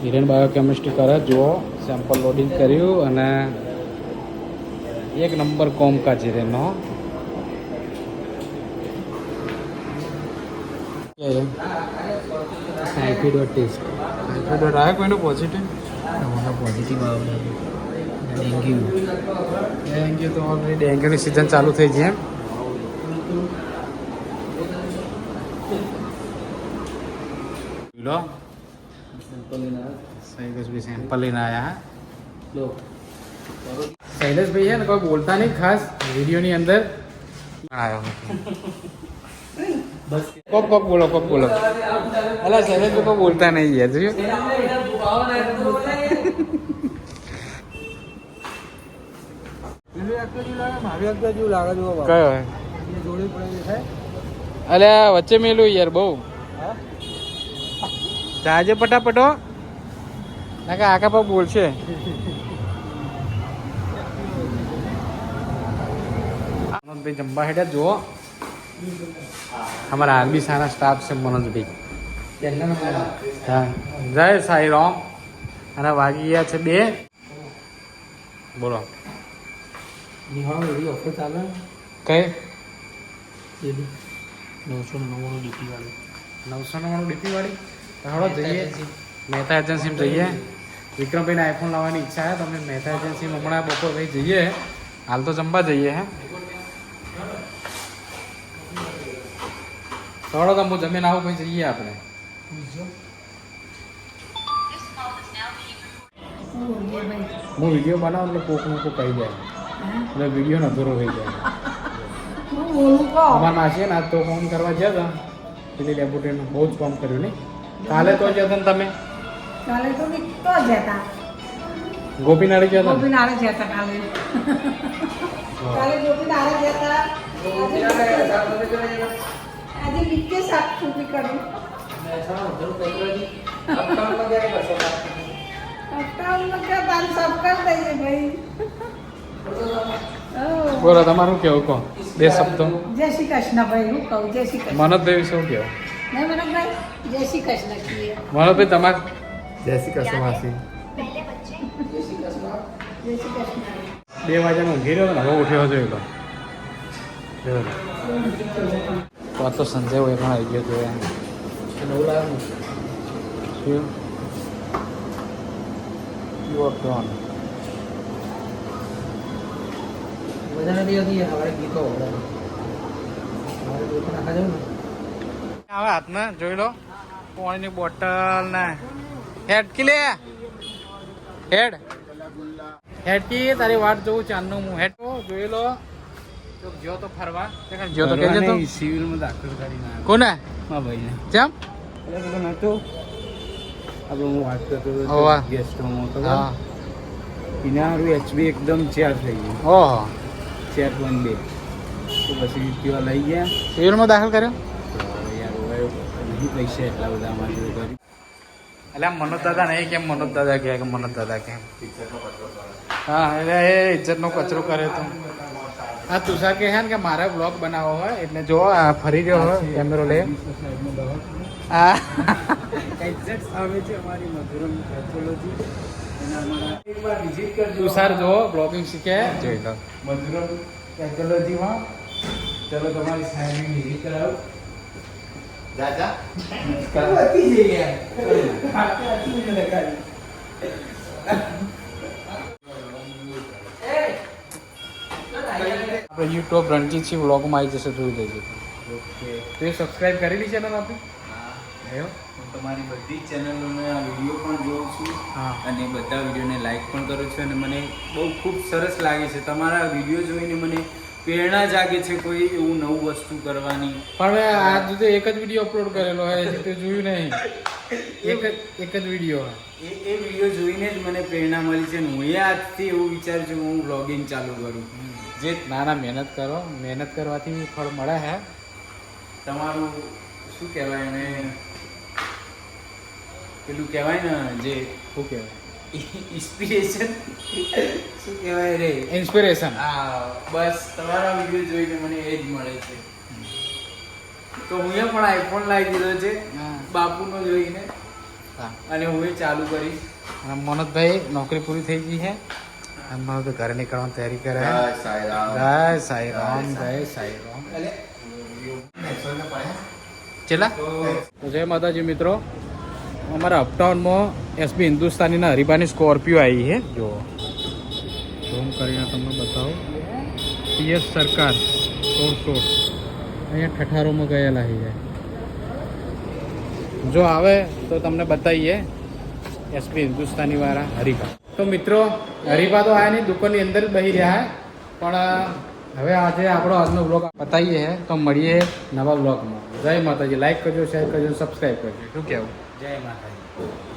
Hiren biochemistry કરે જુઓ sample loading કર્યું અને એક નંબર કોમકાજ હિરેનનો ટાઇફોઇડ ટેસ્ટ ટાઇફોઇડ આવે કોઈનો પોઝિટિવ પોઝિટિવ આવે ડેન્ગ્યુ તો ઓલરેડી ડેન્ગ્યુની સિઝન ચાલુ થઈ છે એમ લો શૈલેષભાઈ સેમ્પલ લઈને આવ્યા શૈલેષભાઈ છે ને કોઈ બોલતા નહીં ખાસ વિડીયોની અંદર આવ્યો કોક બોલો અલા શૈલેષભાઈ કોઈ બોલતા નહીં યાર જોયું કયો અલ્યા વચ્ચે મેલું યાર બહુ જાજે પટાપટો ના કે આખા પર બોલશે ભાઈ જમવા હેડ્યા જુઓ અમારા આરબી સારા સ્ટાફ છે મનોજભાઈ હા જય સાઈ રામ અને વાગી ગયા છે 2 બોલો ઓફર ચાલે કઈ 999 ડીપી વાળી 999 ડીપી વાળી હળો જઈએ મહેતા એજન્સીમાં જઈએ વિક્રમભાઈને આઈફોન લાવવાની ઈચ્છા છે તમે મહેતા એજન્સીમાં હમણાં બપોર ભાઈ જઈએ હાલ તો જમવા જઈએ હે થોડો તો હું જમીન આવું પછી જઈએ આપણે હું વિડીયો બનાવું એટલે કોકનું કોઈ કહી જાય એટલે વિડીયો ન અધૂરો થઈ જાય અમારા માસીએ ને તો ફોન કરવા ગયા હતા પેલી ડેપ્યુટીનું બહુ જ કામ કર્યું નહીં કાલે તો ગયા હતા ને તમે કાલે તો જતા ગોપીનાળે ગયા હતા ગોપીનાળે જતા કાલે ગોપીનાળે જતા આજે લીકે સાફ સુફી કરી બોલો તમારું કેવું કહો 2 શબ્દો જય શ્રી કૃષ્ણ ભાઈ હું કહું જય શ્રી કૃષ્ણ મનોજભાઈ શું કહેવું નહીં મનોજભાઈ જય શ્રી કૃષ્ણ કહીએ મનોજભાઈ તમારે જય શ્રી કૃષ્ણ માસી જય શ્રી કૃષ્ણ 2 વાગ્યામાં ઊંઘી રહ્યો ને હવે ઉઠ્યો છે એટલો તો આ તો સંજય હોય પણ આવી ગયો જોયા નવું લાવ્યું શું યુ કોણ બધાને બી હતી હવે ગીતો હવે નાખા જવું ને હવે હાથમાં જોઈ લો પાણીની બોટલ ને હેડકી લે હેડકી તારી વાટ જોઉં ચાંદનું હું હેડ જોઈ લો જ્યો તો ફરવા જ્યો તો કહેજે તો સિવિલમાં દાખલ કરી ના કોને હા ભાઈને કેમ એટલે પેલો નતો આપણે હું વાત કરતો હોવા. હતો ગેસ્ટ હોમ હતો હા એના હારું એચબી એકદમ ચેર થઈ ગયું ઓહો 4.2 તો પછી ત્યાં લઈ ગયા સિવિલમાં દાખલ કર્યો યાર હવે નહીં પૈસા એટલા બધા અમારી જોડે કરી એટલે આમ મનોજ દાદા નહીં કેમ મનોજ દાદા કહે કે મનોજ દાદા કેમ હા એટલે એ ઇજ્જતનો કચરો કરે તો હા તુષાર કહે છે ને કે મારે બ્લોગ બનાવવો હોય એટલે જો આ ફરી રહ્યો હોય કેમેરો લે હા એક્ઝેક્ટ સામે છે અમારી મધુરમ પેથોલોજી એના અમારા એકવાર વિઝિટ કરજો તુષાર જો બ્લોગિંગ શીખે જોઈ લો મધુરમ પેથોલોજીમાં ચલો તમારી સાહેબની વિઝિટ કરાવો દાદા હતી જઈએ આપણે યુટ્યુબ રણજીતસિંહ વ્લોગમાં આવી જશે જોઈ લેજો ઓકે તો એ સબસ્ક્રાઈબ કરેલી છે ને આપણી એવું હું તમારી બધી જ ચેનલોને આ વિડીયો પણ જોઉં છું હા અને બધા વિડીયોને લાઈક પણ કરું છું અને મને બહુ ખૂબ સરસ લાગે છે તમારા વિડીયો જોઈને મને પ્રેરણા જાગે છે કોઈ એવું નવું વસ્તુ કરવાની પણ મેં આજ સુધી એક જ વિડીયો અપલોડ કરેલો હોય હજી તે જોયું નહીં એક જ વિડીયો એ વિડીયો જોઈને જ મને પ્રેરણા મળી છે ને હું આજથી એવું વિચારું છું હું બ્લોગિંગ ચાલુ કરું જે નાના મહેનત કરો મહેનત કરવાથી ફળ મળે હે તમારું શું કહેવાય એને પેલું કહેવાય ને જે શું કહેવાય ઇન્સ્પિરેશન શું કહેવાય રે ઇન્સ્પિરેશન હા બસ તમારા વિડીયો જોઈને મને એ જ મળે છે તો હું પણ આઈફોન લાવી દીધો છે હા. બાપુનો જોઈને હા અને હું એ ચાલુ કરીશ. અને મનોજભાઈ નોકરી પૂરી થઈ ગઈ છે અને મનોજ ઘરે નીકળવાની તૈયારી કરે છે. જય સાઈ રામ જય સાઈ રામ. ચેલા તો જય માતાજી મિત્રો, અમારા અપટાઉનમાં એસબી હિન્દુસ્તાનીના હરિભાની સ્કોર્પિયો આવી છે. જો ઝૂમ કરીને તમને બતાવું. પીએસ સરકાર 16 અહીંયા ઠઠારોમાં ગયેલા છે. જો આવે તો તમને બતાવીએ એસપી હિન્દુસ્તાની વાળા હરીફા. તો મિત્રો હરીફા તો આયા નહીં, દુકાનની અંદર જ બેસી રહ્યા પણ હવે આજે આપણો આજનો બ્લોગ બતાવીએ છે. તો મળીએ નવા બ્લોગમાં. જય માતાજી. લાઈક કરજો, શેર કરજો, સબસ્ક્રાઈબ કરજો. શું કહેવું? જય માતાજી.